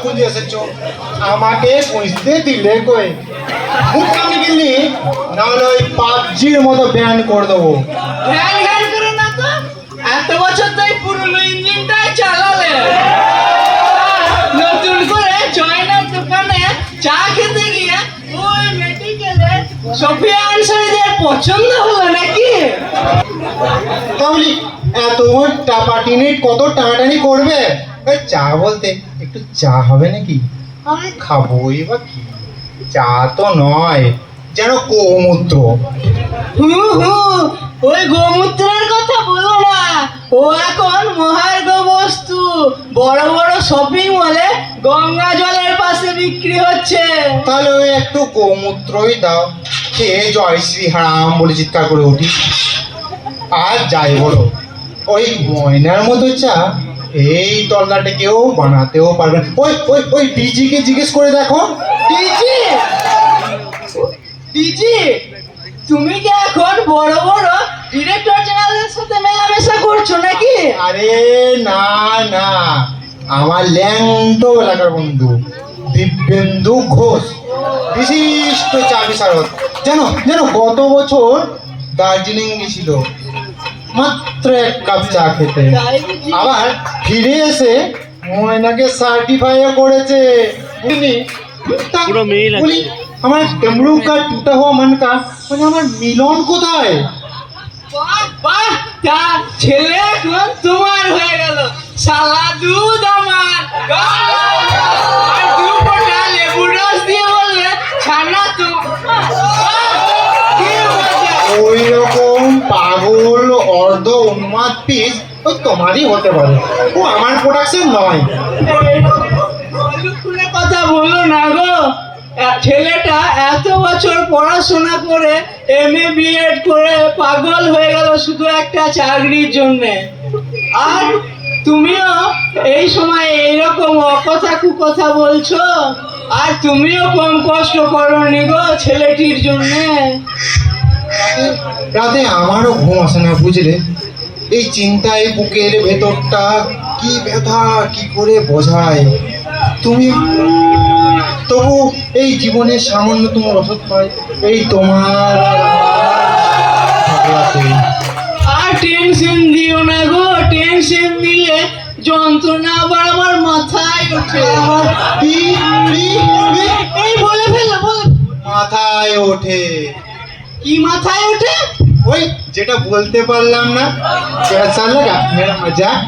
খুঁজে এসেছো, আমাকে খুঁজতে দিলে কই? মুখখানি গেলি নাহলে ওই পাবজির মতো ব্যান করে দেবো। ধ্যান ধ্যান করো না তো, এত বছর তো এই পুরনো ইঞ্জিনটাই চালালে। নতুন করে জয়নার দোকানে চা খেতে গিয়ে ওই মেডিকেলে সোফিয়া আনসারীদের পছন্দ হলো নাকি? তাহলে এত টাপাটিনি কত টানাটানি করবে? ওই চা বলতে একটু চা হবে নাকি? আমি খাবোই বা কি? চা তো নয়, যেন গোমূত্র। ওই গোমূত্রের কথা বলো না, ও এখন মহার্ঘ বস্তু। বড় বড় শপিং মলে গঙ্গা জলের পাশে বিক্রি হচ্ছে। তাহলে ওই একটু গোমূত্রই দাও, খেয়ে জয় শ্রী হারাম বলে চিৎকার করে উঠি। আর যাই বলো, ওই ময়নার মতো চা এই তল্লাটে কেউ বানাতেও পারবে না। ওই ওই ওই ডিজিকে জিজ্ঞেস করে দেখো। ডিজি, ডিজি, তুমি কি এখন বড় বড় ডিরেক্টর জেনারেলের সাথে মেলামেশা করছো নাকি? আরে না না, আমার ল্যাংটো এলাকার বন্ধু দিব্যেন্দু ঘোষ, বিশিষ্ট চা বিশারদ। জানো জানো, গত বছর দার্জিলিং গেছিল মাত্র এক কাপ চা খেতে, আবার ফিরে এসে ময়নাকে সার্টিফাইও করেছে। বুঝলি? পুরো মেইল আছে। বলি, আমার ডমরু কা টুটা हुआ मन का মানে আমার মিলন কোথায়? বাহ বাহ, তার ছেলে এখন তোমার হয়ে গেল। শালা দুধ আমার, আর দু ফোঁটা লেবু রস দিয়ে বললে ছানা তো। ওই রকম পাগল অর্ধ উন্মাদ পিস ওই তোমারই হতে পারে, ও আমার প্রোডাকশন নয়। অলুক্ষণে কথা বলো না গো। ছেলেটা এত বছর পড়াশোনা করে এমএ বিএড করে পাগল হয়ে গেল শুধু একটা চাকরির জন্য। আর তুমিও এই সময় এইরকম অকথা কুকথা বলছো। আর তুমিও কম কষ্ট করোনি গো ছেলেটির জন্য। রাতে আমারও ঘুম আসে না, বুঝলে? এই চিন্তায় বুকের ভেতরটা কি ব্যথা কি করে বোঝায়। তুমি তবু এই জীবনের সামান্যতম রসদ পাই এই তোমার ঝগড়াতে। আর টেনশন দিও না গো, টেনশন দিলে যন্ত্রণা আবার আমার মাথায় ওঠে। এই বলে ফেললো, বলে মাথায় ওঠে। কি মাথায় ওঠে? ওই যেটা বলতে পারলাম না, कैसा लगा मेरा मजाक?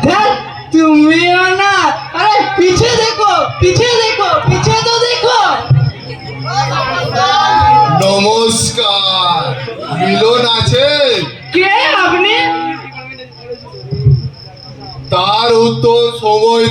ধ্যাৎ, তুমিও না। আরে পিছে দেখো, পিছে দেখো, পিছে তো দেখো। নমস্কার, মিলন আছে? কে আপনি? তার উত্তর সময়